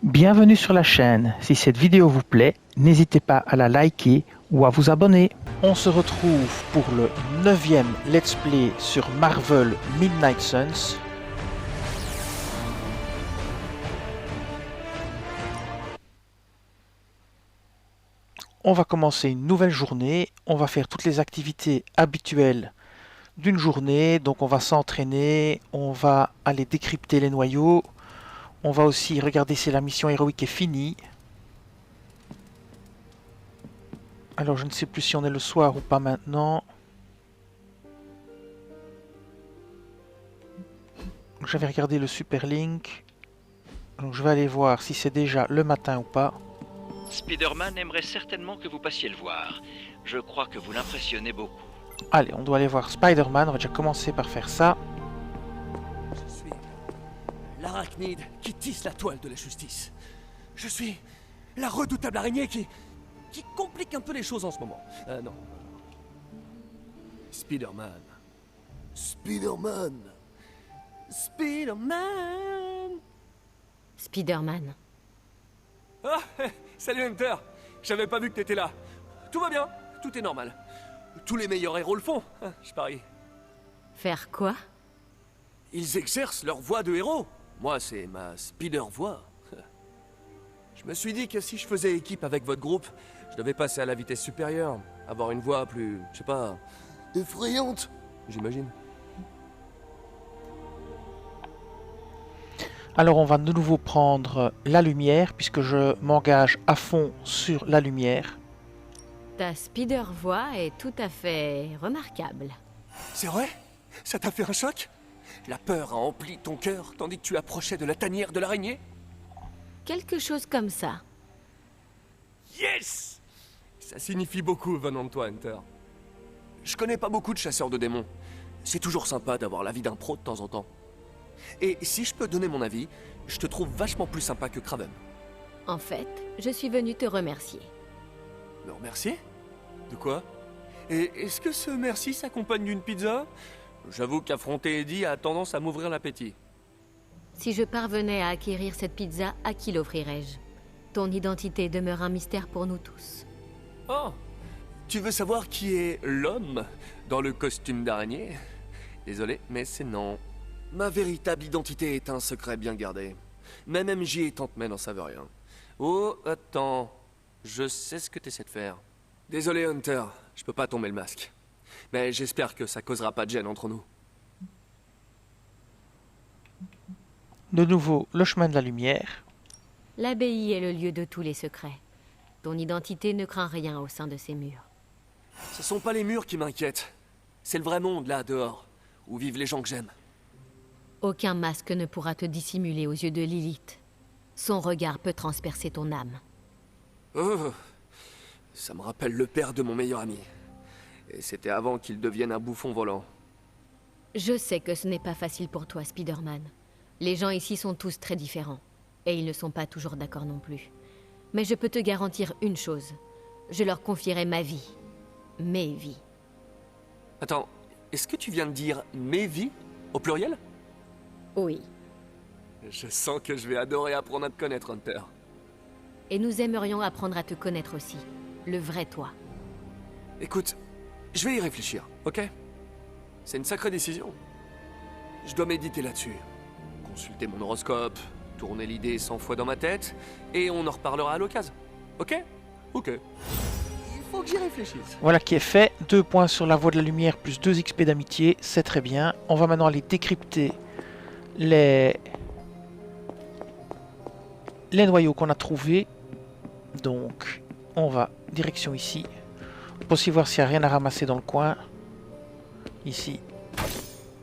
Bienvenue sur la chaîne. Si cette vidéo vous plaît, n'hésitez pas à la liker ou à vous abonner. On se retrouve pour le 9e Let's Play sur Marvel Midnight Suns. On va commencer une nouvelle journée. On va faire toutes les activités habituelles d'une journée. Donc on va s'entraîner, on va aller décrypter les noyaux. On va aussi regarder si la mission héroïque est finie. Alors je ne sais plus si on est le soir ou pas maintenant. J'avais regardé le Superlink. Donc je vais aller voir si c'est déjà le matin ou pas. Spider-Man aimerait certainement que vous passiez le voir. Je crois que vous l'impressionnez beaucoup. Allez, on doit aller voir Spider-Man. On va déjà commencer par faire ça. Je suis l'arachnide qui tisse la toile de la justice. Je suis la redoutable araignée qui complique un peu les choses en ce moment. Non. Spider-Man. Spider-Man. Spider-Man. Spider-Man. Ah, salut Hunter. J'avais pas vu que t'étais là. Tout va bien, tout est normal. Tous les meilleurs héros le font, je parie. Faire quoi? Ils exercent leur voix de héros. Moi, c'est ma Spider-voix. Je me suis dit que si je faisais équipe avec votre groupe, je devais passer à la vitesse supérieure. Avoir une voix plus, je sais pas, effrayante, j'imagine. Alors on va de nouveau prendre la lumière puisque je m'engage à fond sur la lumière. Ta Spider-voix est tout à fait remarquable. C'est vrai? Ça t'a fait un choc? La peur a empli ton cœur tandis que tu approchais de la tanière de l'araignée? Quelque chose comme ça. Yes! Ça signifie beaucoup venant de toi, Hunter. Je connais pas beaucoup de chasseurs de démons. C'est toujours sympa d'avoir l'avis d'un pro de temps en temps. Et si je peux donner mon avis, je te trouve vachement plus sympa que Kraven. En fait, je suis venue te remercier. Me remercier? De quoi? Et est-ce que ce merci s'accompagne d'une pizza? J'avoue qu'affronter Eddie a tendance à m'ouvrir l'appétit. Si je parvenais à acquérir cette pizza, à qui l'offrirais-je? Ton identité demeure un mystère pour nous tous. Oh! Tu veux savoir qui est l'homme dans le costume d'araignée? Désolé, mais c'est non. Ma véritable identité est un secret bien gardé. Même MJ et Tante May n'en savent rien. Oh, attends. Je sais ce que tu essaies de faire. Désolé, Hunter. Je peux pas tomber le masque. Mais j'espère que ça causera pas de gêne entre nous. De nouveau le chemin de la lumière. L'abbaye est le lieu de tous les secrets. Ton identité ne craint rien au sein de ces murs. Ce sont pas les murs qui m'inquiètent. C'est le vrai monde, là, dehors, où vivent les gens que j'aime. Aucun masque ne pourra te dissimuler aux yeux de Lilith. Son regard peut transpercer ton âme. Oh, ça me rappelle le père de mon meilleur ami. Et c'était avant qu'il devienne un bouffon volant. Je sais que ce n'est pas facile pour toi, Spider-Man. Les gens ici sont tous très différents. Et ils ne sont pas toujours d'accord non plus. Mais je peux te garantir une chose. Je leur confierai ma vie. Mes vies. Attends, est-ce que tu viens de dire « mes vies » au pluriel? Oui. Je sens que je vais adorer apprendre à te connaître, Hunter. Et nous aimerions apprendre à te connaître aussi. Le vrai toi. Écoute, je vais y réfléchir, ok? C'est une sacrée décision. Je dois méditer là-dessus. Consulter mon horoscope, tourner l'idée 100 fois dans ma tête, et on en reparlera à l'occasion. Ok? Ok. Il faut que j'y réfléchisse. Voilà qui est fait. 2 points sur la voie de la lumière plus 2 XP d'amitié. C'est très bien. On va maintenant aller décrypter les noyaux qu'on a trouvés. Donc on va direction ici. On peut aussi voir s'il n'y a rien à ramasser dans le coin. Ici,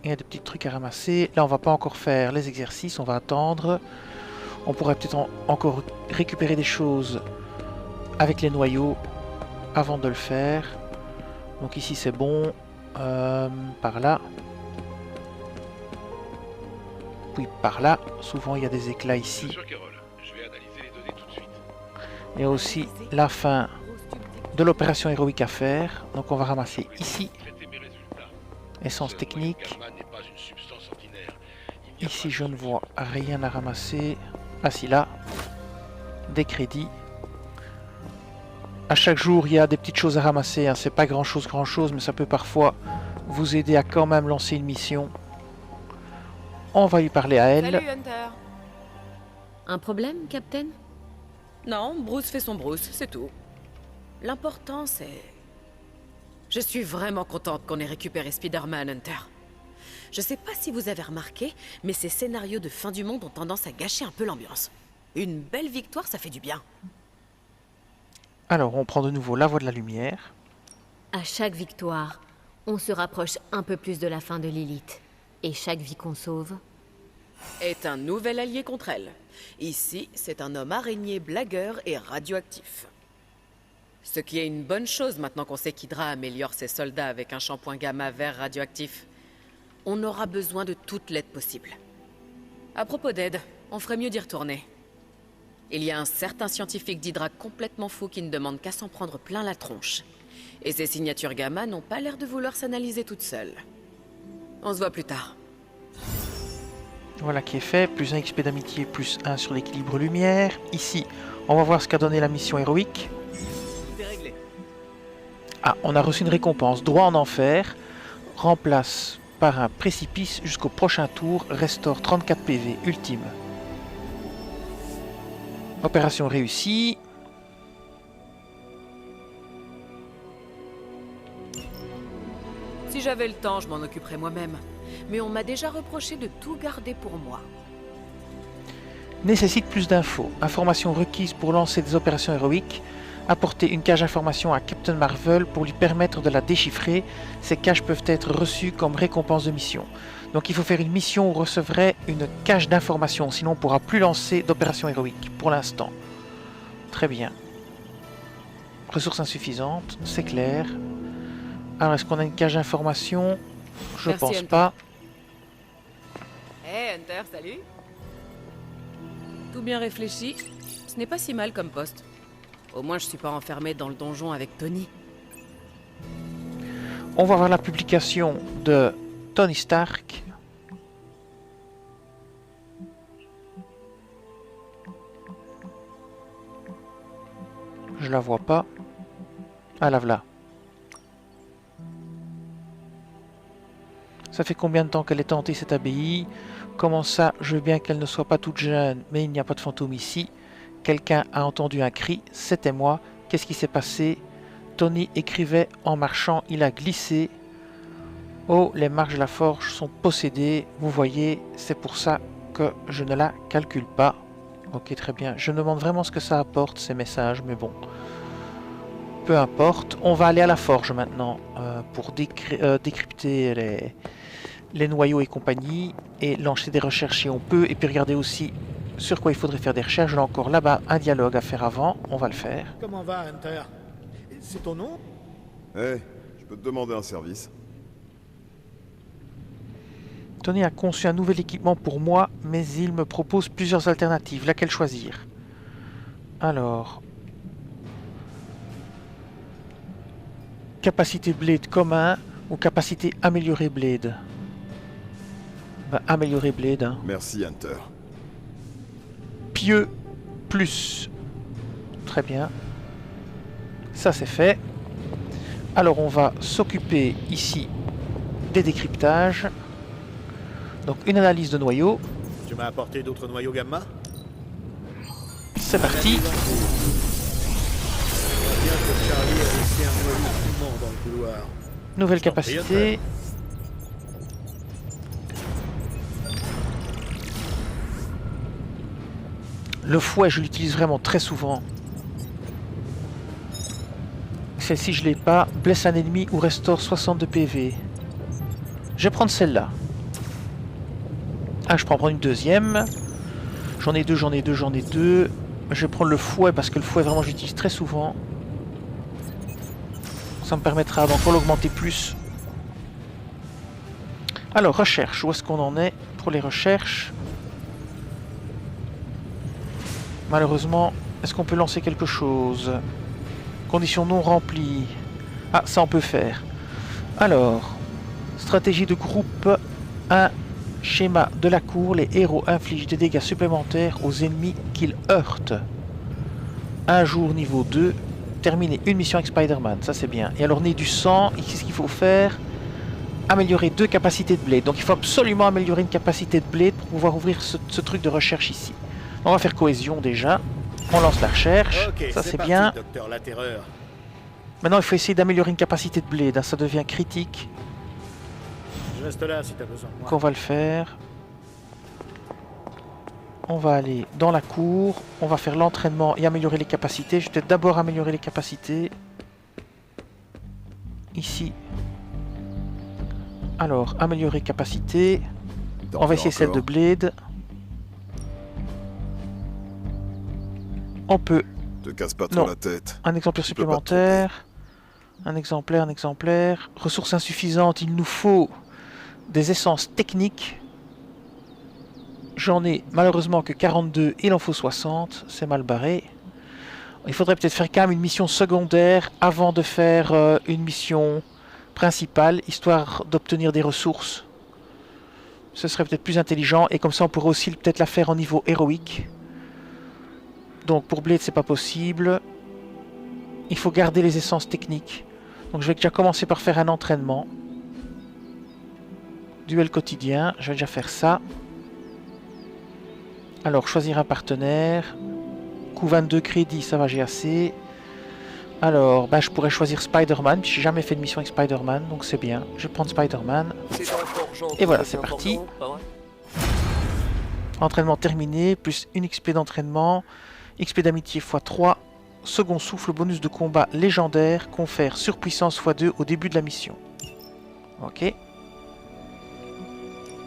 il y a des petits trucs à ramasser. Là, on va pas encore faire les exercices, on va attendre. On pourrait peut-être encore récupérer des choses avec les noyaux avant de le faire. Donc ici, c'est bon. Par là. Puis par là. Souvent, il y a des éclats ici. Il y a aussi la fin de l'opération héroïque à faire. Donc on va ramasser ici. Essence technique. Ici je ne vois rien à ramasser. Ah si, là. des crédits. À chaque jour, il y a des petites choses à ramasser, hein. C'est pas grand chose, mais ça peut parfois vous aider à quand même lancer une mission. On va lui parler à elle. Salut Hunter. Un problème, Captain? Non, Bruce fait son Bruce, c'est tout. L'important, c'est... Je suis vraiment contente qu'on ait récupéré Spider-Man, Hunter. Je sais pas si vous avez remarqué, mais ces scénarios de fin du monde ont tendance à gâcher un peu l'ambiance. Une belle victoire, ça fait du bien. Alors, on prend de nouveau la voie de la lumière. À chaque victoire, on se rapproche un peu plus de la fin de Lilith. Et chaque vie qu'on sauve... Est un nouvel allié contre elle. Ici, c'est un homme araignée blagueur et radioactif. Ce qui est une bonne chose maintenant qu'on sait qu'Hydra améliore ses soldats avec un shampoing gamma vert radioactif. On aura besoin de toute l'aide possible. À propos d'aide, on ferait mieux d'y retourner. Il y a un certain scientifique d'Hydra complètement fou qui ne demande qu'à s'en prendre plein la tronche. Et ses signatures gamma n'ont pas l'air de vouloir s'analyser toutes seules. On se voit plus tard. Voilà qui est fait. Plus 1 XP d'amitié, plus 1 sur l'équilibre lumière. Ici, on va voir ce qu'a donné la mission héroïque. Ah, on a reçu une récompense. Droit en enfer. Remplace par un précipice jusqu'au prochain tour. Restaure 34 PV. Ultime. Opération réussie. Si j'avais le temps, je m'en occuperais moi-même. Mais on m'a déjà reproché de tout garder pour moi. Nécessite plus d'infos. Informations requises pour lancer des opérations héroïques. Apporter une cache d'informations à Captain Marvel pour lui permettre de la déchiffrer. Ces caches peuvent être reçues comme récompense de mission. Donc il faut faire une mission où on recevrait une cache d'informations. Sinon on ne pourra plus lancer d'opérations héroïques pour l'instant. Très bien. Ressources insuffisantes, c'est clair. Alors est-ce qu'on a une cache d'informations? Je Merci, pense Hunter. pas. Hey Hunter, salut. Tout bien réfléchi. Ce n'est pas si mal comme poste. Au moins je suis pas enfermé dans le donjon avec Tony. On va voir la publication de Tony Stark. Je la vois pas. Ah, la voilà. Ça fait combien de temps qu'elle est hantée cette abbaye? Comment ça? Je veux bien qu'elle ne soit pas toute jeune, mais il n'y a pas de fantôme ici. Quelqu'un a entendu un cri, c'était moi. Qu'est-ce qui s'est passé? Tony écrivait en marchant, il a glissé. Oh, les marches de la forge sont possédées. Vous voyez, c'est pour ça que je ne la calcule pas. Ok, très bien. Je me demande vraiment ce que ça apporte, ces messages, mais bon. Peu importe. On va aller à la forge maintenant pour décrypter les noyaux et compagnie et lancer des recherches si on peut. Et puis regarder aussi sur quoi il faudrait faire des recherches. J'ai encore là-bas un dialogue à faire avant. On va le faire. Comment va, Hunter? C'est ton nom? Eh, je peux te demander un service? Tony a conçu un nouvel équipement pour moi, mais il me propose plusieurs alternatives. Laquelle choisir? Alors... Capacité Blade commun ou capacité améliorée Blade? Bah, améliorée Blade. Hein. Merci, Hunter. Pieux plus. Très bien. Ça c'est fait. Alors on va s'occuper ici des décryptages. Donc une analyse de noyaux. Tu m'as apporté d'autres noyaux gamma? C'est parti. Bien que Charlie a laissé un noyau fumant dans le couloir. Nouvelle Je t'en prie, capacité. Le fouet, je l'utilise vraiment très souvent. Celle-ci, je l'ai pas. Blesse un ennemi ou restaure 62 PV. Je vais prendre celle-là. Ah, je peux en prendre une deuxième. J'en ai deux. Je vais prendre le fouet parce que le fouet, vraiment, j'utilise très souvent. Ça me permettra d'encore l'augmenter plus. Alors, recherche. Où est-ce qu'on en est pour les recherches? Malheureusement, est-ce qu'on peut lancer quelque chose? Conditions non remplies. Ah, ça on peut faire. Alors, stratégie de groupe 1. Schéma de la cour. Les héros infligent des dégâts supplémentaires aux ennemis qu'ils heurtent. Un jour niveau 2. Terminer une mission avec Spider-Man. Ça c'est bien. Et alors nez du sang. Et qu'est-ce qu'il faut faire? Améliorer 2 capacités de blade. Donc il faut absolument améliorer une capacité de blade pour pouvoir ouvrir ce truc de recherche ici. On va faire cohésion déjà. On lance la recherche. Ok, Ça c'est parti, bien. Docteur La Terreur. Maintenant il faut essayer d'améliorer une capacité de blade. Ça devient critique. Je reste là si t'as besoin de moi. Donc on va le faire. On va aller dans la cour. On va faire l'entraînement et améliorer les capacités. Je vais peut-être d'abord améliorer les capacités. Ici. Alors, améliorer capacité. On va essayer celle de blade. On peut. Te casse pas trop Non. la tête. Un exemplaire Tu peux pas te supplémentaire. Un exemplaire. Ressources insuffisantes. Il nous faut des essences techniques. J'en ai malheureusement que 42. Il en faut 60. C'est mal barré. Il faudrait peut-être faire quand même une mission secondaire avant de faire une mission principale, histoire d'obtenir des ressources. Ce serait peut-être plus intelligent. Et comme ça, on pourrait aussi peut-être la faire en niveau héroïque. Donc pour Blade, c'est pas possible. Il faut garder les essences techniques. Donc je vais déjà commencer par faire un entraînement. Duel quotidien, je vais déjà faire ça. Alors choisir un partenaire. Coût 22 crédits, ça va, j'ai assez. Alors, bah, je pourrais choisir Spider-Man. J'ai jamais fait de mission avec Spider-Man, donc c'est bien. Je vais prendre Spider-Man. Et voilà, c'est parti. Entraînement terminé, plus une XP d'entraînement. XP d'amitié x3. Second souffle, bonus de combat légendaire. Confère surpuissance x2 au début de la mission. Ok.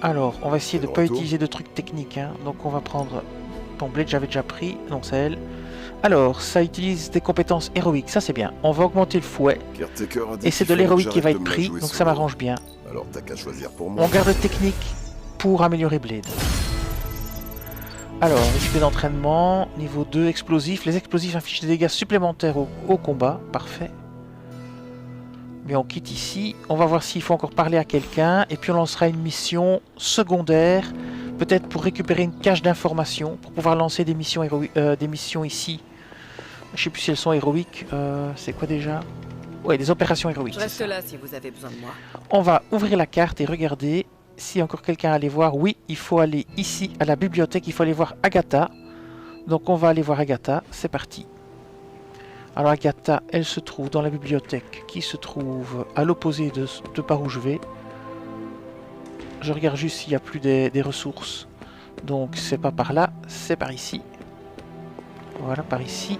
Alors, on va essayer de ne pas utiliser de trucs techniques. Hein. Donc on va prendre... Bon, Blade, j'avais déjà pris. Non, c'est elle. Alors, ça utilise des compétences héroïques. Ça, c'est bien. On va augmenter le fouet. Et c'est de l'héroïque qui va être pris. Donc ça m'arrange bien. Alors t'as qu'à choisir pour moi. On garde le technique pour améliorer Blade. Alors, XP d'entraînement. Niveau 2, explosif. Les explosifs infligent des dégâts supplémentaires au combat. Parfait. Mais on quitte ici. On va voir s'il faut encore parler à quelqu'un. Et puis on lancera une mission secondaire. Peut-être pour récupérer une cache d'informations. Pour pouvoir lancer des missions, des missions ici. Je sais plus si elles sont héroïques. C'est quoi déjà? Ouais, des opérations héroïques. Je reste là si vous avez besoin de moi. On va ouvrir la carte et regarder si encore quelqu'un allait voir. Oui, il faut aller ici à la bibliothèque. Il faut aller voir Agatha. Donc on va aller voir Agatha. C'est parti. Alors Agatha, elle se trouve dans la bibliothèque qui se trouve à l'opposé de par où je vais. Je regarde juste s'il n'y a plus des ressources. Donc c'est pas par là, c'est par ici. Voilà, par ici.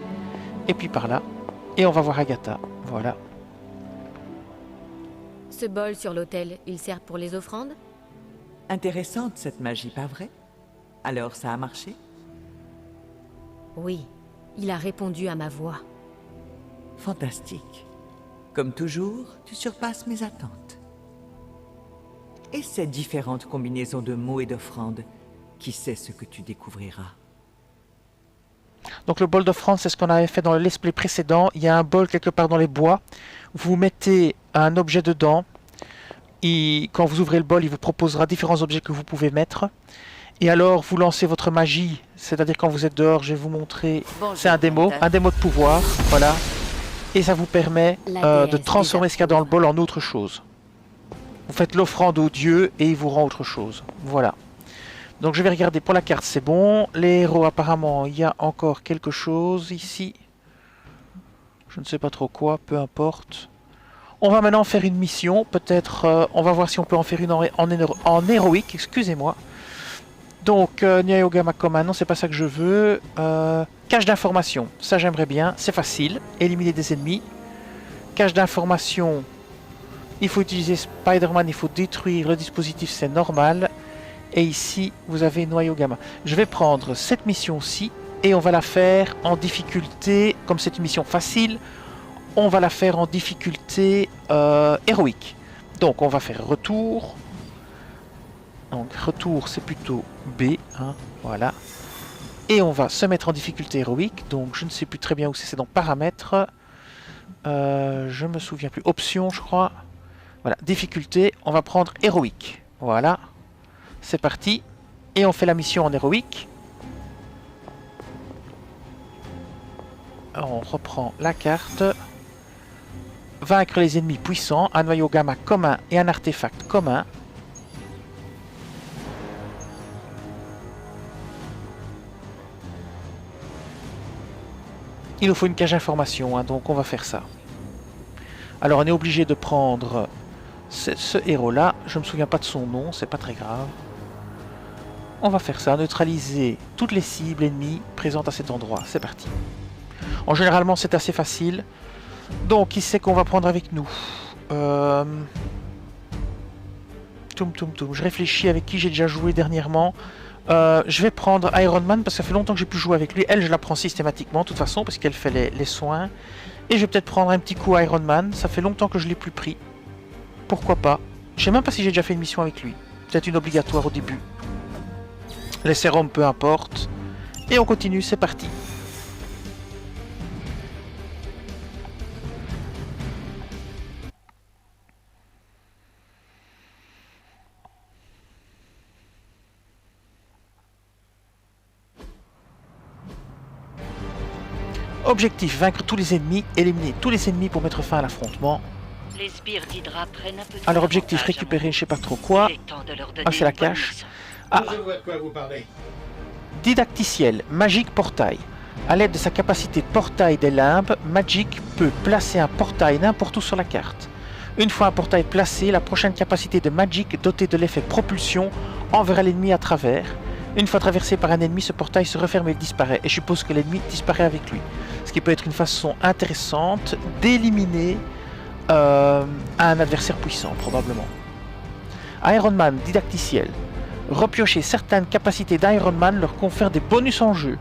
Et puis par là. Et on va voir Agatha. Voilà. Ce bol sur l'autel, il sert pour les offrandes? Intéressante cette magie, pas vrai? Alors ça a marché? Oui, il a répondu à ma voix. Fantastique. Comme toujours, tu surpasses mes attentes. Et ces différentes combinaisons de mots et d'offrandes, qui sait ce que tu découvriras? Donc le bol d'offrande, c'est ce qu'on avait fait dans le let's play précédent. Il y a un bol quelque part dans les bois. Vous mettez un objet dedans. Et quand vous ouvrez le bol, il vous proposera différents objets que vous pouvez mettre. Et alors, vous lancez votre magie. C'est-à-dire quand vous êtes dehors, je vais vous montrer. C'est un démo de pouvoir. Voilà. Et ça vous permet de transformer ce qu'il y a dans le bol en autre chose. Vous faites l'offrande au dieu et il vous rend autre chose. Voilà. Donc je vais regarder pour la carte, c'est bon. Les héros, apparemment, il y a encore quelque chose ici. Je ne sais pas trop quoi, peu importe. On va maintenant faire une mission. Peut-être, on va voir si on peut en faire une en héroïque, excusez-moi. Donc, Nyayogama Koma, non, c'est pas ça que je veux. Cache d'information, ça j'aimerais bien, c'est facile. Éliminer des ennemis. Cache d'information, il faut utiliser Spider-Man, il faut détruire le dispositif, c'est normal. Et ici, vous avez Nyayogama. Je vais prendre cette mission-ci et on va la faire en difficulté, comme c'est une mission facile, on va la faire en difficulté héroïque. Donc, on va faire retour. Donc, retour, c'est plutôt B, hein, voilà. Et on va se mettre en difficulté héroïque. Donc, je ne sais plus très bien où c'est dans paramètres. Je me souviens plus. Options, je crois. Voilà, difficulté, on va prendre héroïque. Voilà. C'est parti. Et on fait la mission en héroïque. On reprend la carte. Vaincre les ennemis puissants, un noyau gamma commun et un artefact commun. Il nous faut une cage d'information, hein, donc on va faire ça. Alors on est obligé de prendre ce héros-là. Je ne me souviens pas de son nom, c'est pas très grave. On va faire ça, neutraliser toutes les cibles ennemies présentes à cet endroit. C'est parti. En généralement c'est assez facile. Donc qui c'est qu'on va prendre avec nous? Je réfléchis avec qui j'ai déjà joué dernièrement. Je vais prendre Iron Man parce que ça fait longtemps que j'ai pu jouer avec lui. Elle, je la prends systématiquement de toute façon parce qu'elle fait les soins. Et je vais peut-être prendre un petit coup Iron Man. Ça fait longtemps que je ne l'ai plus pris. Pourquoi pas? Je sais même pas si j'ai déjà fait une mission avec lui. Peut-être une obligatoire au début. Les sérums, peu importe. Et on continue, c'est parti. Objectif, vaincre tous les ennemis, éliminer tous les ennemis pour mettre fin à l'affrontement. Les sbires d'Hydra prennent un peu de Alors objectif, avantage, récupérer je sais pas trop quoi. Il est temps de leur donner Ah, c'est la une bonne cache. leçon. Ah, Je vois de quoi vous parlez. didacticiel, magique portail. À l'aide de sa capacité de portail des limbes, Magic peut placer un portail n'importe où sur la carte. Une fois un portail placé, la prochaine capacité de Magic dotée de l'effet propulsion enverra l'ennemi à travers. Une fois traversé par un ennemi, ce portail se referme et disparaît. Et je suppose que l'ennemi disparaît avec lui. Ce qui peut être une façon intéressante d'éliminer un adversaire puissant, probablement. Iron Man, didacticiel. Repiocher certaines capacités d'Iron Man leur confère des bonus en jeu,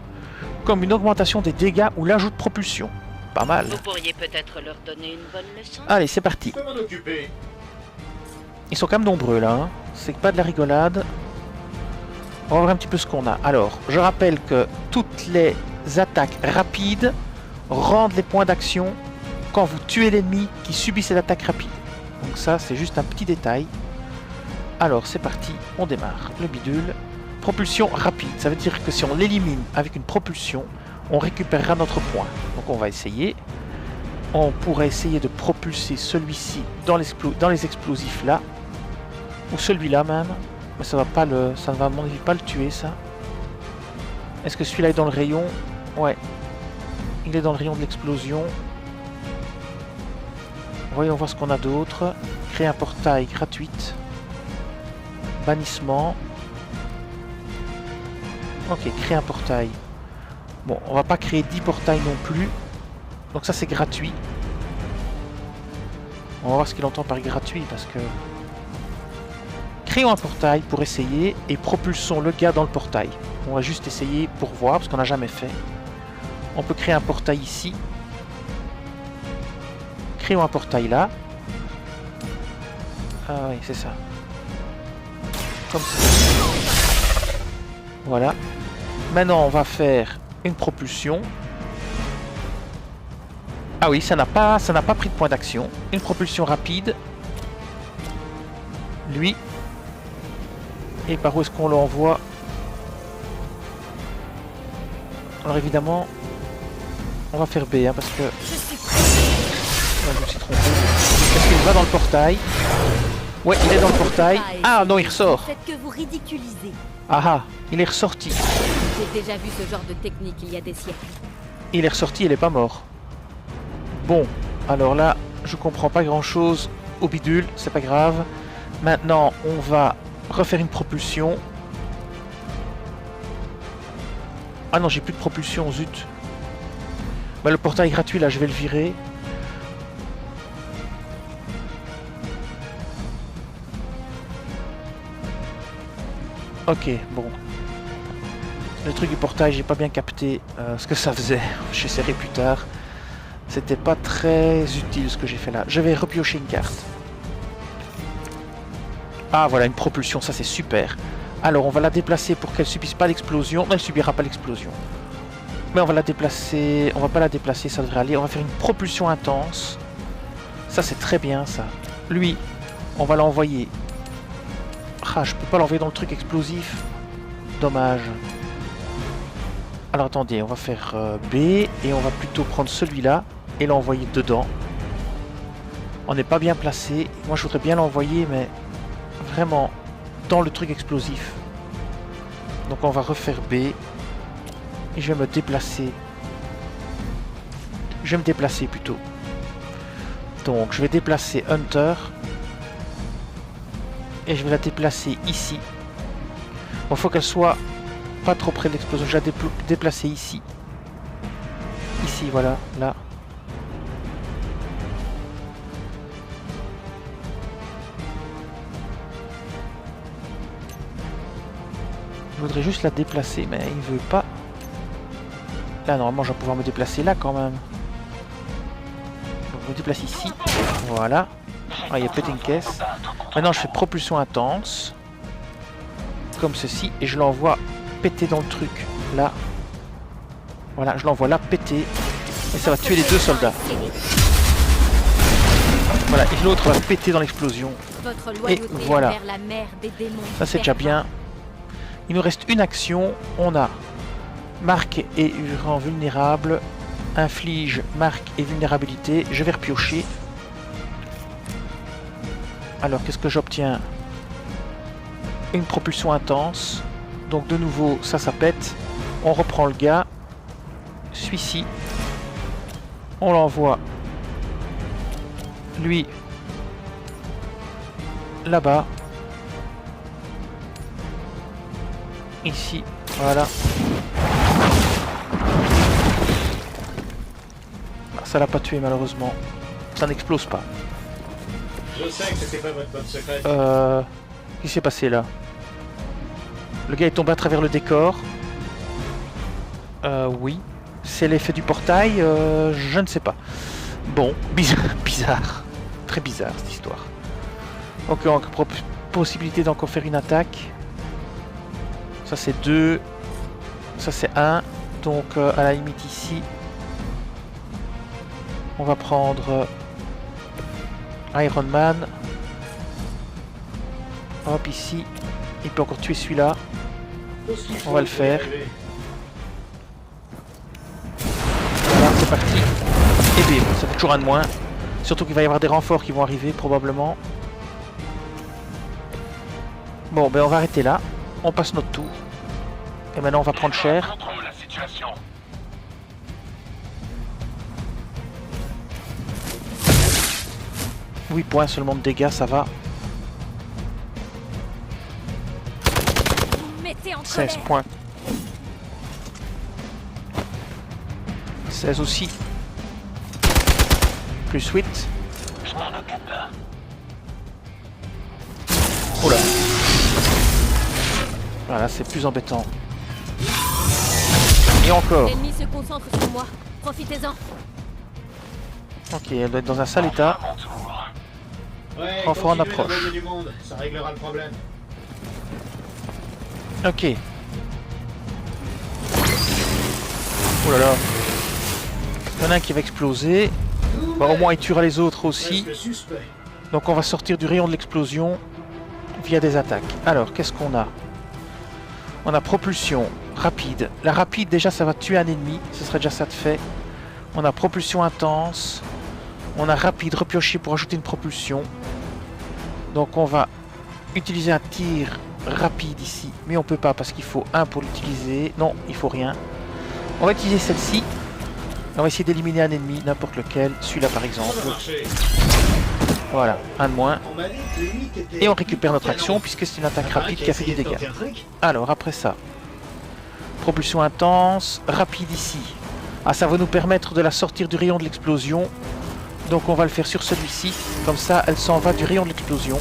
comme une augmentation des dégâts ou l'ajout de propulsion. Pas mal. Vous pourriez peut-être leur donner une bonne leçon. Allez, c'est parti. Je peux m'en occuper. Ils sont quand même nombreux là, hein. C'est pas de la rigolade. On va voir un petit peu ce qu'on a. Alors, je rappelle que toutes les attaques rapides rendent les points d'action quand vous tuez l'ennemi qui subit cette attaque rapide. Donc ça, c'est juste un petit détail. Alors, c'est parti, on démarre. Le bidule. Propulsion rapide, ça veut dire que si on l'élimine avec une propulsion, on récupérera notre point. Donc on va essayer. On pourrait essayer de propulser celui-ci dans les explosifs là. Ou celui-là même. Mais ça va pas ça ne va à mon avis pas le tuer ça. Est-ce que celui-là est dans le rayon? Ouais. Il est dans le rayon de l'explosion. Voyons voir ce qu'on a d'autre. Créer un portail gratuite. Bannissement. Ok, créer un portail. Bon, on va pas créer 10 portails non plus. Donc ça c'est gratuit. On va voir ce qu'il entend par gratuit parce que... Créons un portail pour essayer et propulsons le gars dans le portail. On va juste essayer pour voir parce qu'on n'a jamais fait. On peut créer un portail ici. Créons un portail là. Ah oui, c'est ça. Comme ça. Voilà. Maintenant, on va faire une propulsion. Ah oui, ça n'a pas pris de point d'action. Une propulsion rapide. Lui. Et par où est-ce qu'on l'envoie? Alors évidemment, on va faire B, hein, parce que... Ouais, je me suis trompé. Est-ce qu'il va dans le portail? Ouais, il est dans le portail. Ah non, il ressort. Faites que vous ridiculisez. Ah ah, il est ressorti. J'ai déjà vu ce genre de technique il y a des siècles. Il est ressorti, il est pas mort. Bon, alors là, je comprends pas grand-chose au bidule, c'est pas grave. Maintenant, on va refaire une propulsion. Ah non, j'ai plus de propulsion, zut. Bah, le portail gratuit, là, je vais le virer. Ok, bon. Le truc du portail, j'ai pas bien capté ce que ça faisait. J'essaierai plus tard. C'était pas très utile ce que j'ai fait là. Je vais repiocher une carte. Ah voilà, une propulsion, ça c'est super. Alors on va la déplacer pour qu'elle subisse pas l'explosion. Non, elle subira pas l'explosion. Mais on va la déplacer. On va pas la déplacer, ça devrait aller. On va faire une propulsion intense. Ça c'est très bien ça. Lui, on va l'envoyer. Ah, je peux pas l'envoyer dans le truc explosif. Dommage. Alors attendez, on va faire B et on va plutôt prendre celui-là et l'envoyer dedans. On n'est pas bien placé. Moi je voudrais bien l'envoyer mais vraiment dans le truc explosif. Donc on va refaire B. Et je vais me déplacer. Je vais me déplacer plutôt. Donc je vais déplacer Hunter. Et je vais la déplacer ici. Bon, faut qu'elle soit pas trop près de l'explosion. Je vais la déplacer ici. Ici, voilà, là. Je voudrais juste la déplacer, mais il veut pas. Là, normalement, je vais pouvoir me déplacer là quand même. Donc, je me déplace ici. Voilà. Ah, il y a peut-être une caisse. Maintenant, je fais propulsion intense. Comme ceci. Et je l'envoie péter dans le truc. Là. Voilà, je l'envoie là péter. Et ça va tuer les deux soldats. Voilà, et l'autre va péter dans l'explosion. Et voilà. Ça, c'est déjà bien. Il nous reste une action. On a marque et rend vulnérable. Inflige marque et vulnérabilité. Je vais repiocher. Alors, qu'est-ce que j'obtiens? Une propulsion intense. Donc, de nouveau, ça pète. On reprend le gars. Celui-ci. On l'envoie. Lui. Là-bas. Ici. Voilà. Ça l'a pas tué, malheureusement. Ça n'explose pas. Je sais que c'était pas votre bonne secrète. Qu'est-ce qui s'est passé là? Le gars est tombé à travers le décor. Oui. C'est l'effet du portail, je ne sais pas. Bon, bizarre. Très bizarre cette histoire. Ok, encore possibilité d'encore faire une attaque. Ça c'est 2. Ça c'est 1. Donc à la limite ici. On va prendre Iron Man. Hop, ici. Il peut encore tuer celui-là. On va le faire. Voilà, c'est parti. Et bim, ça fait toujours un de moins. Surtout qu'il va y avoir des renforts qui vont arriver, probablement. Bon, ben on va arrêter là. On passe notre tour. Et maintenant, on va prendre cher. 8 points seulement de dégâts, ça va. 16 points. 16 aussi. Plus 8. Oh là. Voilà, c'est plus embêtant. Et encore. L'ennemi se concentre sur moi. Profitez-en. Ok, elle doit être dans un sale état. Ouais, Renfort en continuez approche. d'envoyer du monde, ça réglera le problème. Ok. Oh là là. Il y en a un qui va exploser. Bah, au moins il tuera les autres aussi. Presque suspect. Donc on va sortir du rayon de l'explosion via des attaques. Alors, qu'est-ce qu'on a? On a propulsion rapide. La rapide, déjà, ça va tuer un ennemi. Ce serait déjà ça de fait. On a propulsion intense. On a rapide, repioché pour ajouter une propulsion. Donc on va utiliser un tir rapide ici. Mais on peut pas parce qu'il faut un pour l'utiliser. Non, il faut rien. On va utiliser celle-ci. On va essayer d'éliminer un ennemi, n'importe lequel. Celui-là par exemple. Ça va marcher. Voilà, un de moins. On m'a dit que lui qui était- Et on récupère notre action puisque c'est une attaque rapide qui a fait des dégâts. Alors après ça, propulsion intense, rapide ici. Ah, ça va nous permettre de la sortir du rayon de l'explosion. Donc on va le faire sur celui-ci. Comme ça, elle s'en va du rayon de l'explosion.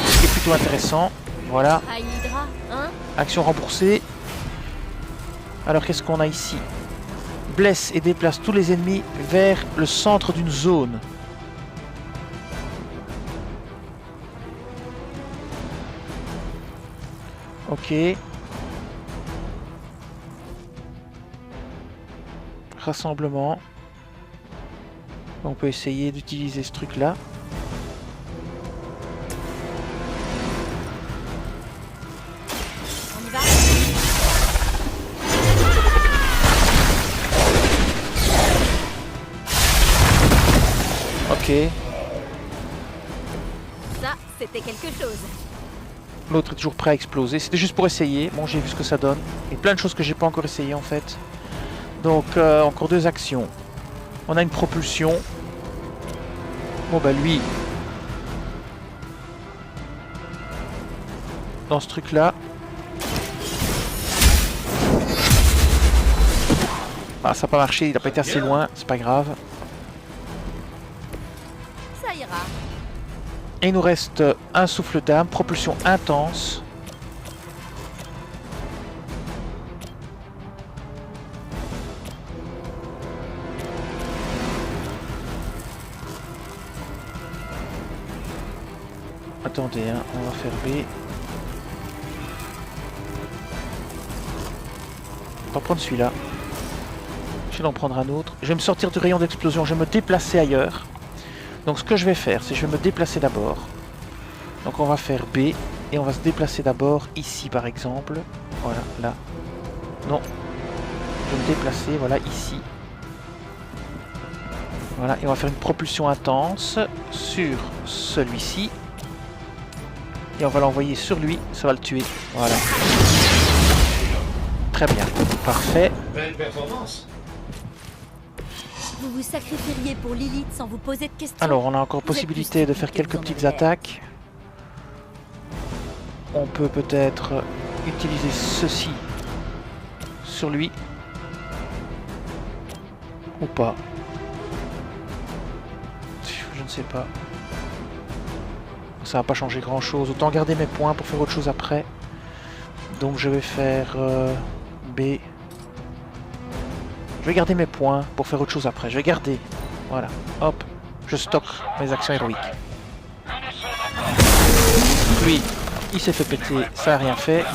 Ce qui est plutôt intéressant. Voilà, À Hydra, hein? action remboursée. Alors qu'est-ce qu'on a ici? Blesse et déplace tous les ennemis vers le centre d'une zone. Ok. Rassemblement. On peut essayer d'utiliser ce truc là. On y va? Ok. Ça, c'était quelque chose. L'autre est toujours prêt à exploser. C'était juste pour essayer. Bon, j'ai vu ce que ça donne. Et plein de choses que j'ai pas encore essayé en fait. Donc, encore 2 actions. On a une propulsion. Bon, bah lui. Dans ce truc-là. Ah, ça n'a pas marché. Il n'a pas été assez loin. C'est pas grave. Ça ira. Et il nous reste un souffle d'âme, propulsion intense. Attendez, hein, on va faire B. On va prendre celui-là. Je vais en prendre un autre. Je vais me sortir du rayon d'explosion, je vais me déplacer ailleurs. Donc ce que je vais faire, c'est que je vais me déplacer d'abord. Donc on va faire B et on va se déplacer d'abord ici par exemple. Voilà, là. Non. Je vais me déplacer, voilà, ici. Voilà, et on va faire une propulsion intense sur celui-ci. Et on va l'envoyer sur lui, ça va le tuer. Voilà. Très bien, parfait. Belle performance. Vous vous sacrifieriez pour Lilith sans vous poser de questions. Alors, on a encore Vous êtes possibilité plus de faire stupide quelques que petites vous en avez l'air. attaques. On peut peut-être utiliser ceci sur lui. Ou pas. Je ne sais pas. Ça va pas changer grand chose. Autant garder mes points pour faire autre chose après. Donc je vais faire B. Je vais garder mes points pour faire autre chose après. Je vais garder. Voilà. Hop. Je stocke mes actions héroïques. Lui, il s'est fait péter. Ça n'a rien fait.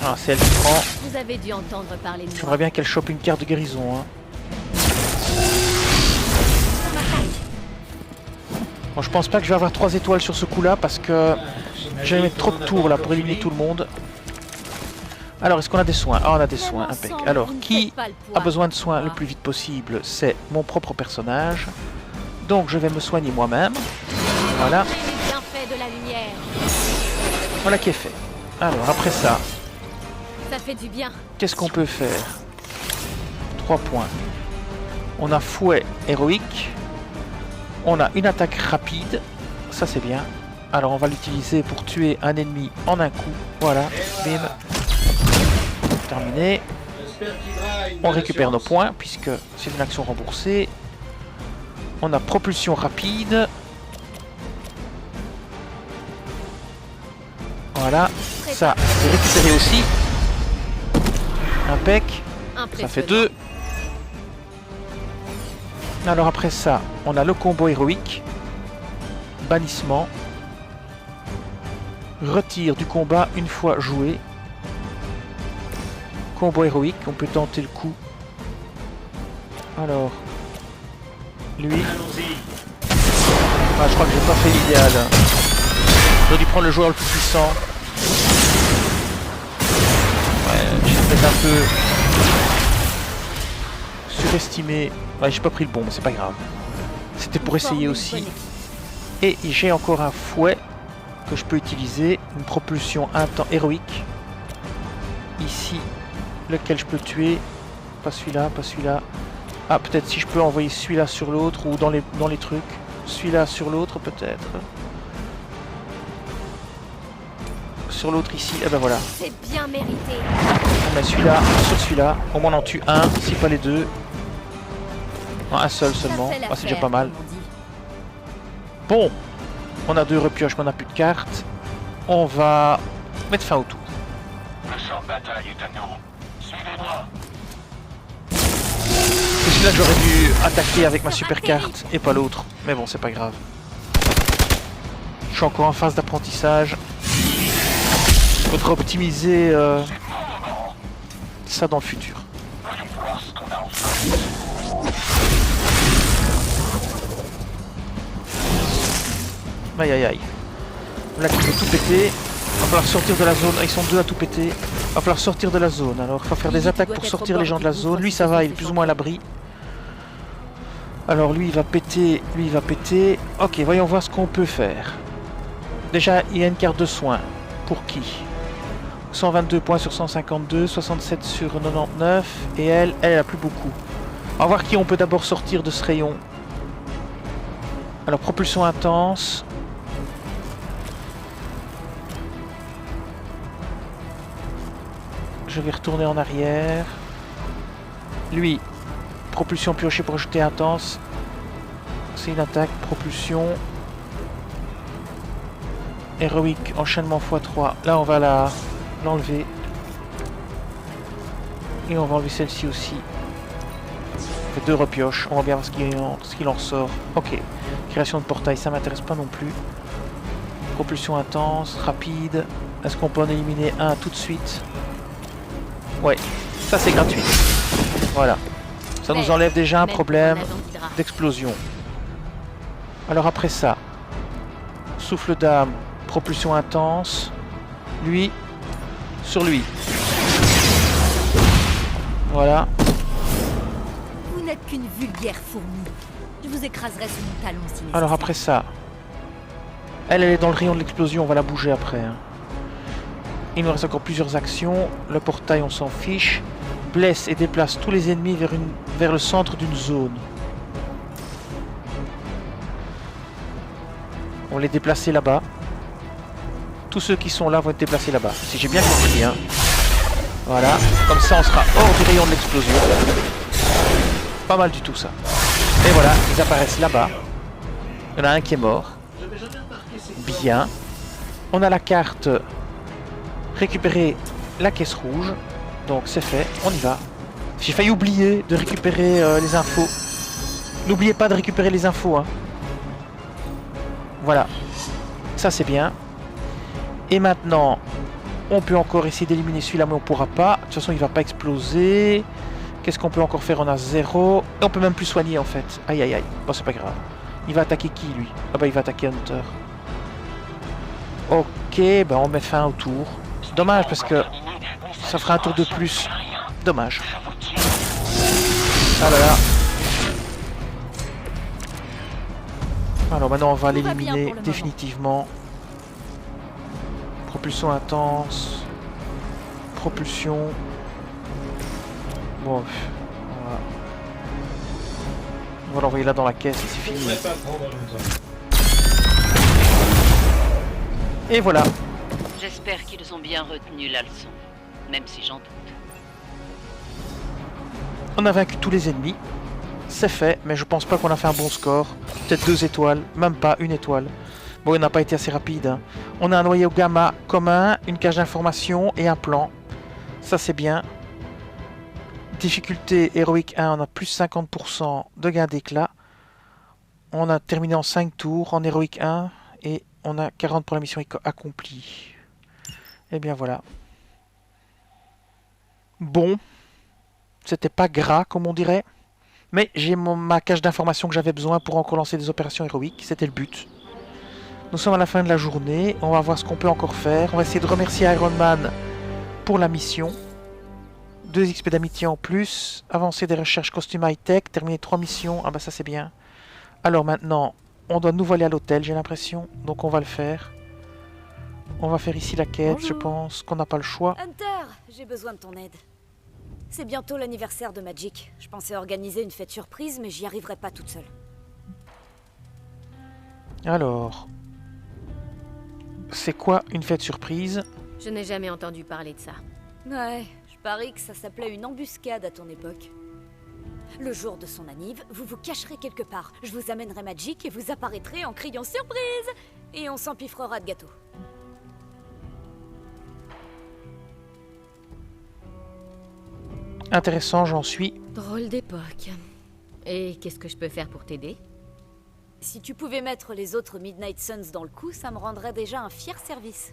Ah, c'est elle qui prend. Vous avez dû entendre parler de moi. J'aimerais bien qu'elle chope une carte de guérison. Hein. Bon, je pense pas que je vais avoir 3 étoiles sur ce coup-là parce que je vais mettre trop de tours là pour éliminer tout le monde. Alors, est-ce qu'on a des soins? Ah, on a des soins, impec. Alors, qui a besoin de soins le plus vite possible? C'est mon propre personnage. Donc, je vais me soigner moi-même. Voilà. Les bienfaits de la lumière. Voilà qui est fait. Alors, après ça, Ça fait du bien. qu'est-ce qu'on peut faire? 3 points. On a fouet héroïque. On a une attaque rapide. Ça, c'est bien. Alors, on va l'utiliser pour tuer un ennemi en un coup. Voilà. Bim. Terminé. On récupère nos points puisque c'est une action remboursée. On a propulsion rapide. Voilà. Ça, c'est récupéré aussi. Impec. Ça fait 2. Alors après ça, on a le combo héroïque. Bannissement. Retire du combat une fois joué. Combo héroïque, on peut tenter le coup. Alors, lui. Ah, je crois que j'ai pas fait l'idéal. J'aurais dû prendre le joueur le plus puissant. Ouais, j'ai peut-être un peu surestimé. Ouais, j'ai pas pris le bon, mais c'est pas grave. C'était pour essayer aussi. Et j'ai encore un fouet que je peux utiliser. Une propulsion héroïque. Ici. Lequel je peux tuer. Pas celui-là, pas celui-là. Ah, peut-être si je peux envoyer celui-là sur l'autre ou dans les trucs. Celui-là sur l'autre, peut-être. Sur l'autre ici, et ben voilà. C'est bien mérité. On met celui-là sur celui-là. Au moins on en tue un, si pas les deux. Non, un seul seulement. Ah, c'est déjà pas mal. Bon, on a 2 repioches, mais on n'a plus de cartes. On va mettre fin au tour. Le champ de bataille est à nous. Suivez-moi. C'est celui-là que j'aurais dû attaquer avec ma super carte et pas l'autre. Mais bon, c'est pas grave. Je suis encore en phase d'apprentissage. Il faudra optimiser ça dans le futur. Aïe aïe aïe. Là, il faut tout péter. Il va falloir sortir de la zone. Ils sont 2 à tout péter. Il va falloir sortir de la zone. Alors, il faut faire des attaques pour sortir les gens de la zone. Lui, ça va, il est plus ou moins à l'abri. Alors lui il va péter, lui il va péter. Ok, voyons voir ce qu'on peut faire. Déjà, il y a une carte de soins. Pour qui? 122 points sur 152, 67 sur 99. Et elle a plus beaucoup. On va voir qui on peut d'abord sortir de ce rayon. Alors, propulsion intense. Je vais retourner en arrière. Lui, propulsion piochée pour jeter intense. C'est une attaque, propulsion. Héroïque, enchaînement x3. Là, on va l'enlever. Et on va enlever celle-ci aussi. On fait 2 repioches. On va bien voir ce qu'il en ressort. Ok. Création de portail, ça m'intéresse pas non plus. Propulsion intense, rapide. Est-ce qu'on peut en éliminer un tout de suite? Ouais, ça c'est gratuit. Voilà. Ça nous enlève déjà un problème d'explosion. Alors après ça, souffle d'âme, propulsion intense. Lui, sur lui. Voilà. Vous n'êtes qu'une vulgaire fourmi. Je vous écraserai sous mon talon si nécessaire. Alors après ça, elle est dans le rayon de l'explosion, on va la bouger après. Hein. Il nous reste encore plusieurs actions. Le portail, on s'en fiche. Blesse et déplace tous les ennemis vers le centre d'une zone. On va les déplacer là-bas. Tous ceux qui sont là vont être déplacés là-bas. Si j'ai bien compris. Hein. Voilà. Comme ça, on sera hors du rayon de l'explosion. Pas mal du tout, ça. Et voilà, ils apparaissent là-bas. Il y en a un qui est mort. Bien. On a la carte récupérer la caisse rouge. Donc c'est fait, on y va. J'ai failli oublier de récupérer les infos. N'oubliez pas de récupérer les infos. Hein. Voilà. Ça c'est bien. Et maintenant, on peut encore essayer d'éliminer celui-là, mais on pourra pas. De toute façon, il va pas exploser. Qu'est-ce qu'on peut encore faire? On a 0. Et on peut même plus soigner en fait. Aïe aïe aïe. Bon, c'est pas grave. Il va attaquer qui lui? Ah bah il va attaquer Hunter. Ok, bah on met fin au tour. Dommage parce que ça fera un tour de plus. Dommage. Ah là là. Alors maintenant on va l'éliminer définitivement. Propulsion intense. Propulsion. Bon, on va l'envoyer là dans la caisse et c'est fini. Et voilà. J'espère qu'ils ont bien retenu la leçon, même si j'en doute. On a vaincu tous les ennemis. C'est fait, mais je pense pas qu'on a fait un bon score. Peut-être 2 étoiles, même pas 1 étoile. Bon, il n'a pas été assez rapide. Hein. On a un noyau gamma commun, une cage d'information et un plan. Ça c'est bien. Difficulté héroïque 1, on a plus 50% de gain d'éclat. On a terminé en 5 tours en héroïque 1 et on a 40 pour la mission accomplie. Et bien voilà. Bon. C'était pas gras comme on dirait. Mais j'ai ma cache d'information que j'avais besoin pour encore lancer des opérations héroïques. C'était le but. Nous sommes à la fin de la journée. On va voir ce qu'on peut encore faire. On va essayer de remercier Iron Man pour la mission. 2 XP d'amitié en plus. Avancer des recherches costumes high-tech. Terminer 3 missions. Ah bah ça c'est bien. Alors maintenant, on doit nous voler à l'hôtel j'ai l'impression. Donc on va le faire. On va faire ici la quête. Bonjour. Je pense qu'on n'a pas le choix. Hunter, j'ai besoin de ton aide. C'est bientôt l'anniversaire de Magic. Je pensais organiser une fête surprise, mais j'y arriverai pas toute seule. Alors... C'est quoi une fête surprise? Je n'ai jamais entendu parler de ça. Ouais, je parie que ça s'appelait une embuscade à ton époque. Le jour de son anniv, vous vous cacherez quelque part. Je vous amènerai Magic et vous apparaîtrez en criant surprise. Et on s'empiffrera de gâteau. Intéressant, j'en suis. Drôle d'époque. Et qu'est-ce que je peux faire pour t'aider? Si tu pouvais mettre les autres Midnight Suns dans le coup, ça me rendrait déjà un fier service.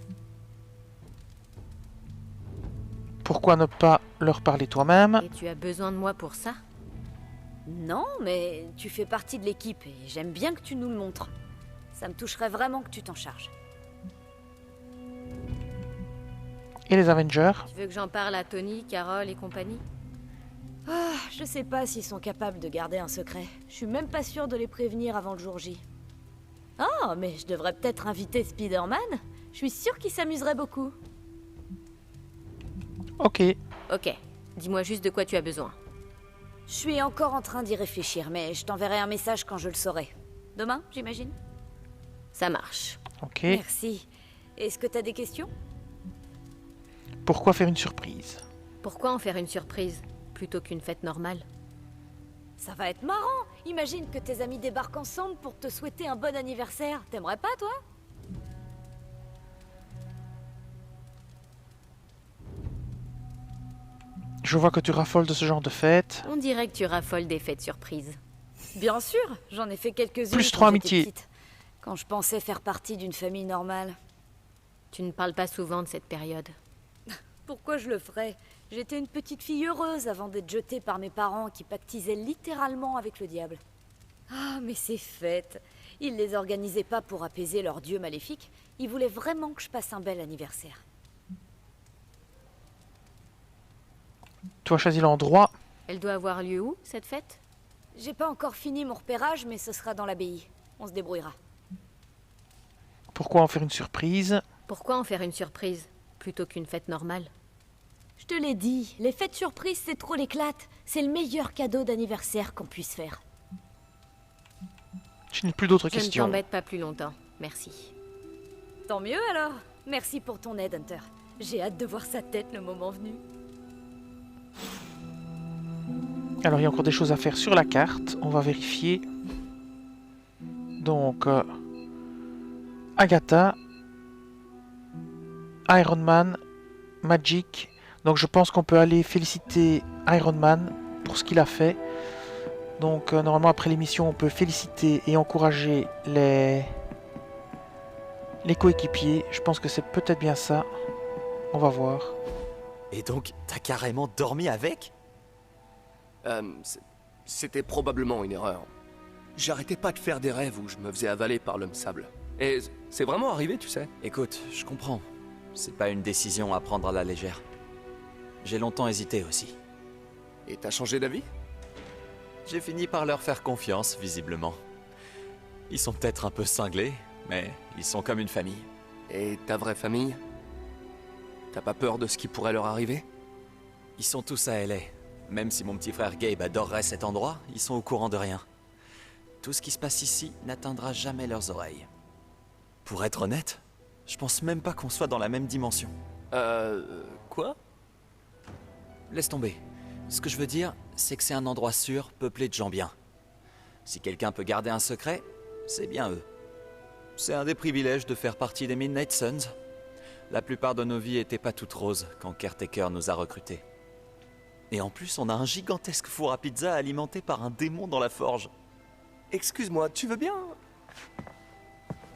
Pourquoi ne pas leur parler toi-même? Et tu as besoin de moi pour ça? Non, mais tu fais partie de l'équipe et j'aime bien que tu nous le montres. Ça me toucherait vraiment que tu t'en charges. Et les Avengers? Tu veux que j'en parle à Tony, Carol et compagnie? Ah, je sais pas s'ils sont capables de garder un secret. Je suis même pas sûre de les prévenir avant le jour J. Oh, mais je devrais peut-être inviter Spider-Man. Je suis sûre qu'il s'amuserait beaucoup. Ok. Ok, dis-moi juste de quoi tu as besoin. Je suis encore en train d'y réfléchir, mais je t'enverrai un message quand je le saurai. Demain, j'imagine? Ça marche. Ok. Merci. Est-ce que t'as des questions? Pourquoi faire une surprise? Pourquoi en faire une surprise plutôt qu'une fête normale? Ça va être marrant. Imagine que tes amis débarquent ensemble pour te souhaiter un bon anniversaire. T'aimerais pas, toi? Je vois que tu raffoles de ce genre de fête. On dirait que tu raffoles des fêtes surprises. Bien sûr, j'en ai fait quelques-unes. Plus quand 3 j'étais amitiés. petite, quand je pensais faire partie d'une famille normale. Tu ne parles pas souvent de cette période. Pourquoi je le ferais? J'étais une petite fille heureuse avant d'être jetée par mes parents qui pactisaient littéralement avec le diable. Ah, mais ces fêtes, ils les organisaient pas pour apaiser leur dieu maléfique, ils voulaient vraiment que je passe un bel anniversaire. Tu as choisi l'endroit. Elle doit avoir lieu où, cette fête? J'ai pas encore fini mon repérage, mais ce sera dans l'abbaye. On se débrouillera. Pourquoi en faire une surprise? Pourquoi en faire une surprise plutôt qu'une fête normale? Je te l'ai dit, les fêtes surprises, c'est trop l'éclate. C'est le meilleur cadeau d'anniversaire qu'on puisse faire. Je n'ai plus d'autres Je ne questions. t'embête pas plus longtemps, merci. Tant mieux alors. Merci pour ton aide, Hunter. J'ai hâte de voir sa tête le moment venu. Alors il y a encore des choses à faire sur la carte. On va vérifier. Donc, Agatha, Iron Man, Magic. Donc je pense qu'on peut aller féliciter Iron Man pour ce qu'il a fait. Donc normalement après l'émission on peut féliciter et encourager les coéquipiers. Je pense que c'est peut-être bien ça. On va voir. Et donc, t'as carrément dormi avec? C'était probablement une erreur. J'arrêtais pas de faire des rêves où je me faisais avaler par l'homme sable. Et c'est vraiment arrivé, tu sais. Écoute, je comprends. C'est pas une décision à prendre à la légère. J'ai longtemps hésité aussi. Et t'as changé d'avis? J'ai fini par leur faire confiance, visiblement. Ils sont peut-être un peu cinglés, mais ils sont comme une famille. Et ta vraie famille? T'as pas peur de ce qui pourrait leur arriver? Ils sont tous à LA. Même si mon petit frère Gabe adorerait cet endroit, ils sont au courant de rien. Tout ce qui se passe ici n'atteindra jamais leurs oreilles. Pour être honnête, je pense même pas qu'on soit dans la même dimension. Quoi? Laisse tomber. Ce que je veux dire, c'est que c'est un endroit sûr, peuplé de gens bien. Si quelqu'un peut garder un secret, c'est bien eux. C'est un des privilèges de faire partie des Midnight Suns. La plupart de nos vies étaient pas toutes roses quand Caretaker nous a recrutés. Et en plus, on a un gigantesque four à pizza alimenté par un démon dans la forge. Excuse-moi, tu veux bien?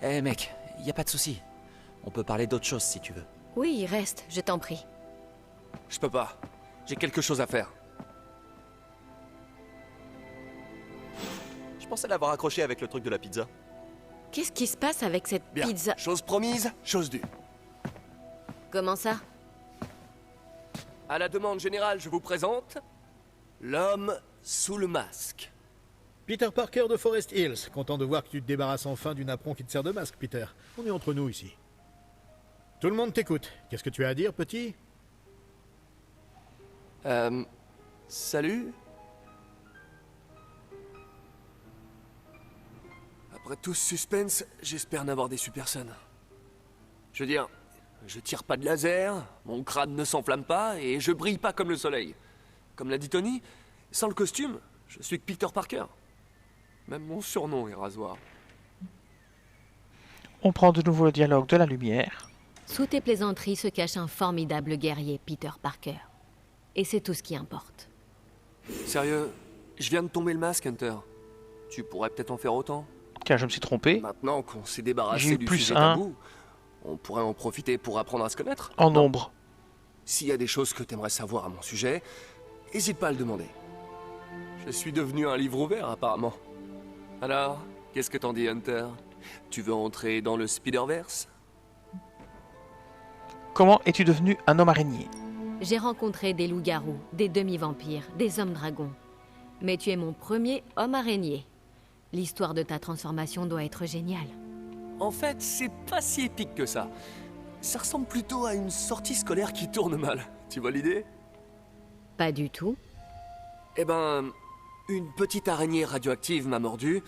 Eh mec, y a pas de souci. On peut parler d'autre chose si tu veux. Oui, reste, je t'en prie. Je peux pas. J'ai quelque chose à faire. Je pensais l'avoir accroché avec le truc de la pizza. Qu'est-ce qui se passe avec cette Bien. pizza? Chose promise, chose due. Comment ça? À la demande générale, je vous présente l'homme sous le masque. Peter Parker de Forest Hills. Content de voir que tu te débarrasses enfin du napperon qui te sert de masque, Peter. On est entre nous ici. Tout le monde t'écoute. Qu'est-ce que tu as à dire, petit? Salut. Après tout ce suspense, j'espère n'avoir déçu personne. Je veux dire, je tire pas de laser, mon crâne ne s'enflamme pas et je brille pas comme le soleil. Comme l'a dit Tony, sans le costume, je suis que Peter Parker. Même mon surnom est rasoir. On prend de nouveau le dialogue de la lumière. Sous tes plaisanteries se cache un formidable guerrier, Peter Parker. Et c'est tout ce qui importe. Sérieux, je viens de tomber le masque, Hunter. Tu pourrais peut-être en faire autant. Car je me suis trompé. Maintenant qu'on s'est J'ai débarrassé eu du plus sujet un. tabou, on pourrait en profiter pour apprendre à se connaître. En nombre. S'il y a des choses que t'aimerais savoir à mon sujet, n'hésite pas à le demander. Je suis devenu un livre ouvert, apparemment. Alors, qu'est-ce que t'en dis, Hunter? Tu veux entrer dans le Spider-Verse? Comment es-tu devenu un homme araignée? J'ai rencontré des loups-garous, des demi-vampires, des hommes-dragons. Mais tu es mon premier homme-araignée. L'histoire de ta transformation doit être géniale. En fait, c'est pas si épique que ça. Ça ressemble plutôt à une sortie scolaire qui tourne mal. Tu vois l'idée? Pas du tout. Eh ben, une petite araignée radioactive m'a mordu,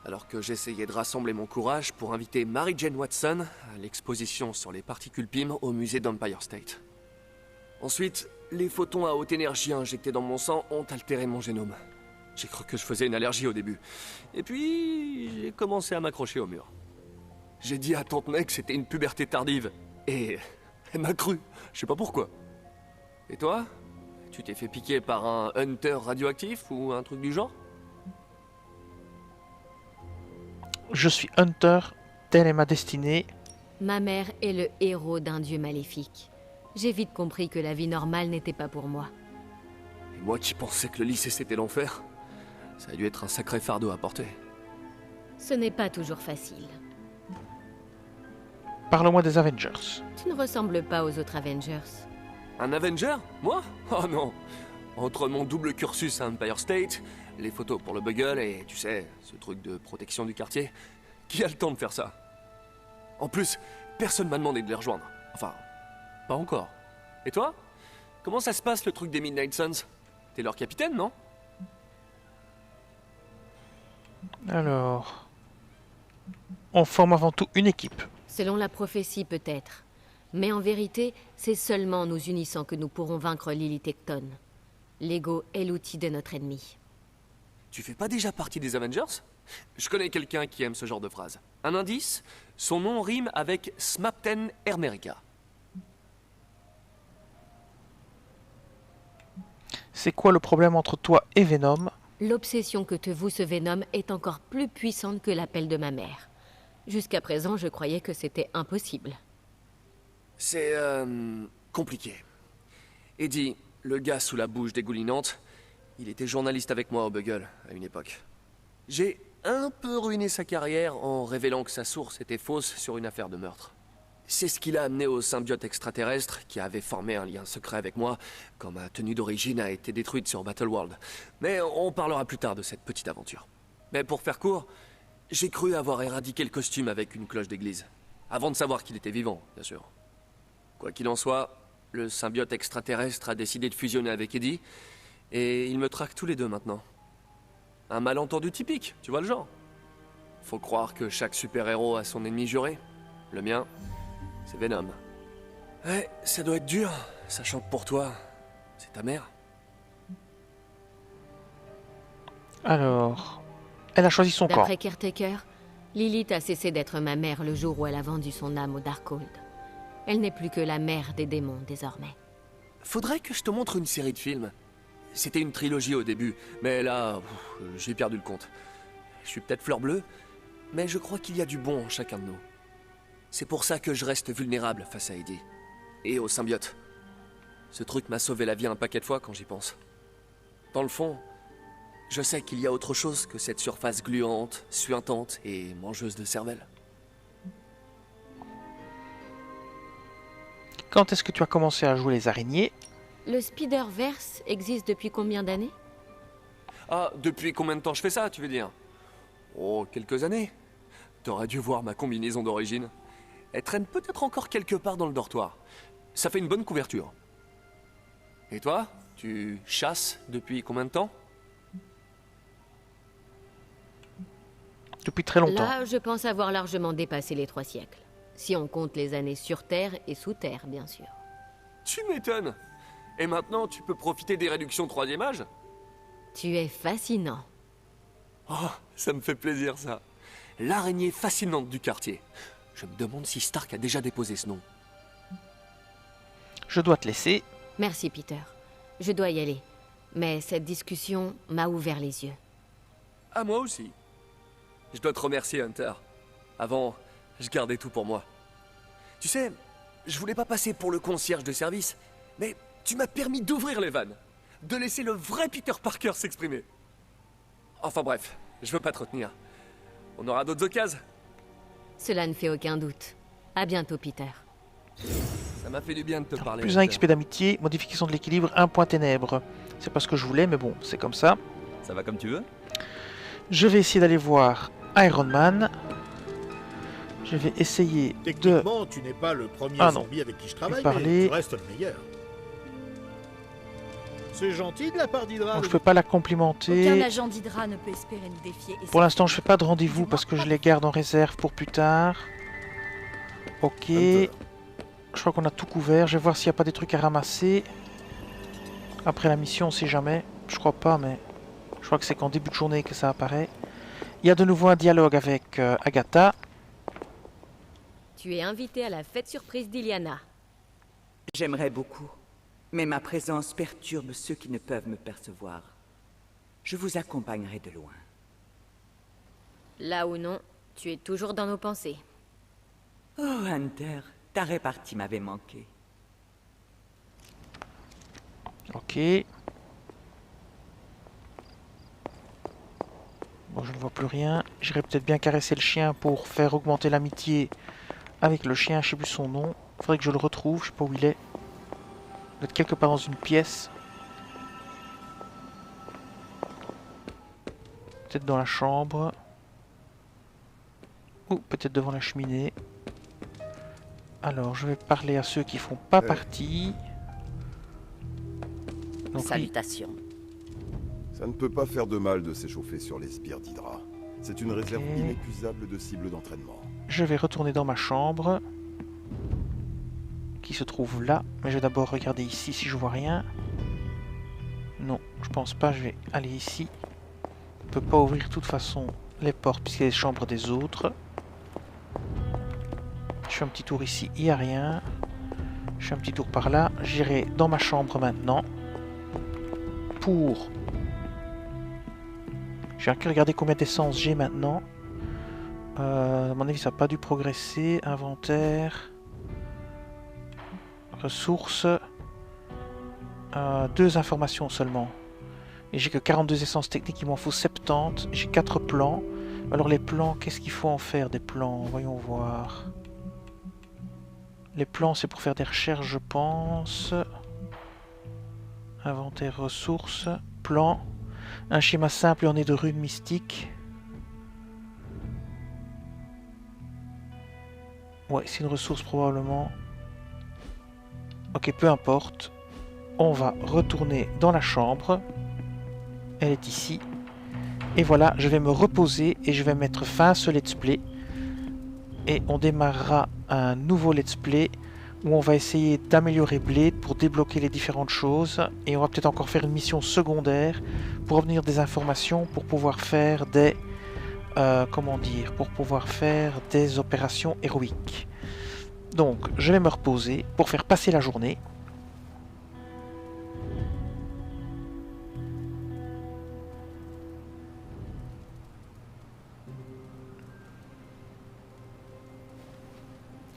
alors que j'essayais de rassembler mon courage pour inviter Mary Jane Watson à l'exposition sur les particules PIM au musée d'Empire State. Ensuite, les photons à haute énergie injectés dans mon sang ont altéré mon génome. J'ai cru que je faisais une allergie au début. Et puis, j'ai commencé à m'accrocher au mur. J'ai dit à Tante May que c'était une puberté tardive. Et elle m'a cru. Je sais pas pourquoi. Et toi? Tu t'es fait piquer par un hunter radioactif ou un truc du genre? Je suis Hunter, telle est ma destinée. Ma mère est le héros d'un dieu maléfique. J'ai vite compris que la vie normale n'était pas pour moi. Et moi qui pensais que le lycée c'était l'enfer, ça a dû être un sacré fardeau à porter. Ce n'est pas toujours facile. Parle-moi des Avengers. Tu ne ressembles pas aux autres Avengers. Un Avenger? Moi? Oh non! Entre mon double cursus à Empire State, les photos pour le Bugle et, tu sais, ce truc de protection du quartier, qui a le temps de faire ça? En plus, personne m'a demandé de les rejoindre. Enfin, pas encore. Et toi? Comment ça se passe le truc des Midnight Suns? T'es leur capitaine, non? Alors... On forme avant tout une équipe. Selon la prophétie, peut-être. Mais en vérité, c'est seulement en nous unissant que nous pourrons vaincre Lily Tecton. L'ego est l'outil de notre ennemi. Tu fais pas déjà partie des Avengers? Je connais quelqu'un qui aime ce genre de phrase. Un indice? Son nom rime avec Smapten Hermerica. C'est quoi le problème entre toi et Venom? L'obsession que te voue ce Venom est encore plus puissante que l'appel de ma mère. Jusqu'à présent, je croyais que c'était impossible. C'est, compliqué. Eddie, le gars sous la bouche dégoulinante, il était journaliste avec moi au Bugle, à une époque. J'ai un peu ruiné sa carrière en révélant que sa source était fausse sur une affaire de meurtre. C'est ce qui l'a amené au symbiote extraterrestre qui avait formé un lien secret avec moi quand ma tenue d'origine a été détruite sur Battleworld. Mais on parlera plus tard de cette petite aventure. Mais pour faire court, j'ai cru avoir éradiqué le costume avec une cloche d'église. Avant de savoir qu'il était vivant, bien sûr. Quoi qu'il en soit, le symbiote extraterrestre a décidé de fusionner avec Eddie, et ils me traquent tous les deux maintenant. Un malentendu typique, tu vois le genre. Faut croire que chaque super-héros a son ennemi juré. Le mien, c'est Venom. Ouais, ça doit être dur, sachant que pour toi, c'est ta mère. Alors... Elle a choisi son camp. D'après Caretaker, Lilith a cessé d'être ma mère le jour où elle a vendu son âme au Darkhold. Elle n'est plus que la mère des démons désormais. Faudrait que je te montre une série de films. C'était une trilogie au début, mais là, j'ai perdu le compte. Je suis peut-être fleur bleue, mais je crois qu'il y a du bon en chacun de nous. C'est pour ça que je reste vulnérable face à Eddie. Et au symbiote. Ce truc m'a sauvé la vie un paquet de fois quand j'y pense. Dans le fond, je sais qu'il y a autre chose que cette surface gluante, suintante et mangeuse de cervelle. Quand est-ce que tu as commencé à jouer les araignées? Le Spider-Verse existe depuis combien d'années? Ah, depuis combien de temps je fais ça, tu veux dire? Oh, quelques années. T'aurais dû voir ma combinaison d'origine. Elle traîne peut-être encore quelque part dans le dortoir. Ça fait une bonne couverture. Et toi, tu chasses depuis combien de temps? Depuis très longtemps. Là, je pense avoir largement dépassé les 3 siècles. Si on compte les années sur Terre et sous Terre, bien sûr. Tu m'étonnes. Et maintenant, tu peux profiter des réductions 3e âge? Tu es fascinant. Oh, ça me fait plaisir, ça. L'araignée fascinante du quartier. Je me demande si Stark a déjà déposé ce nom. Je dois te laisser. Merci, Peter. Je dois y aller. Mais cette discussion m'a ouvert les yeux. À moi aussi. Je dois te remercier, Hunter. Avant, je gardais tout pour moi. Tu sais, je voulais pas passer pour le concierge de service, mais tu m'as permis d'ouvrir les vannes, de laisser le vrai Peter Parker s'exprimer. Enfin bref, je veux pas te retenir. On aura d'autres occasions. Cela ne fait aucun doute. À bientôt, Peter. Ça m'a fait du bien de te parler. Plus 1 XP d'amitié, modification de l'équilibre, 1 point ténèbres. C'est pas ce que je voulais, mais bon, c'est comme ça. Ça va comme tu veux? Je vais essayer d'aller voir Iron Man. Je vais essayer de... Techniquement, tu n'es pas le premier zombie avec qui je travaille, mais tu restes le meilleur. C'est gentil de la part d'Hydra. Donc je peux pas la complimenter. Aucun agent d'Hydra ne peut espérer nous défier. Pour l'instant, je fais pas de rendez-vous parce que je les garde en réserve pour plus tard. Ok. Je crois qu'on a tout couvert. Je vais voir s'il n'y a pas des trucs à ramasser. Après la mission, on sait jamais. Je crois pas, mais je crois que c'est qu'en début de journée que ça apparaît. Il y a de nouveau un dialogue avec Agatha. Tu es invité à la fête surprise d'Iliana. J'aimerais beaucoup, mais ma présence perturbe ceux qui ne peuvent me percevoir. Je vous accompagnerai de loin. Là ou non, tu es toujours dans nos pensées. Oh, Hunter, ta répartie m'avait manqué. Ok. Bon, je ne vois plus rien. J'irai peut-être bien caresser le chien pour faire augmenter l'amitié avec le chien. Je sais plus son nom. Faudrait que je le retrouve. Je sais pas où il est. Il doit être quelque part dans une pièce. Peut-être dans la chambre. Ou peut-être devant la cheminée. Alors, je vais parler à ceux qui font pas partie. Donc, Salutations. Ça ne peut pas faire de mal de s'échauffer sur les sbires d'Hydra. C'est une réserve inépuisable de cibles d'entraînement. Je vais retourner dans ma chambre. Qui se trouve là. Mais je vais d'abord regarder ici si je vois rien. Non, je pense pas. Je vais aller ici. On peut pas ouvrir de toute façon les portes puisqu'il y a les chambres des autres. Je fais un petit tour ici, il n'y a rien. Je fais un petit tour par là. J'irai dans ma chambre maintenant. Pour... Je vais regarder combien d'essence j'ai maintenant. À mon avis, ça n'a pas dû progresser. Inventaire. Ressources. 2 informations seulement. Et j'ai que 42 essences techniques, il m'en faut 70. J'ai 4 plans. Alors les plans, qu'est-ce qu'il faut en faire des plans? Voyons voir. Les plans, c'est pour faire des recherches, je pense. Inventaire ressources. Plan. Un schéma simple et orné de runes mystiques. Ouais, c'est une ressource probablement. Ok, peu importe. On va retourner dans la chambre. Elle est ici. Et voilà, je vais me reposer et je vais mettre fin à ce let's play. Et on démarrera un nouveau let's play où on va essayer d'améliorer Blade pour débloquer les différentes choses. Et on va peut-être encore faire une mission secondaire pour obtenir des informations pour pouvoir faire des... comment dire, pour pouvoir faire des opérations héroïques. Donc, je vais me reposer pour faire passer la journée.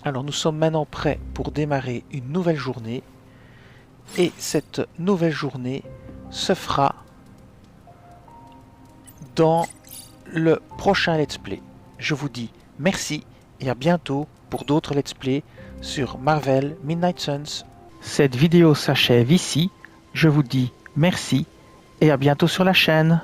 Alors, nous sommes maintenant prêts pour démarrer une nouvelle journée. Et cette nouvelle journée se fera dans le prochain let's play. Je vous dis merci et à bientôt pour d'autres let's play sur Marvel Midnight Suns. Cette vidéo s'achève ici. Je vous dis merci et à bientôt sur la chaîne.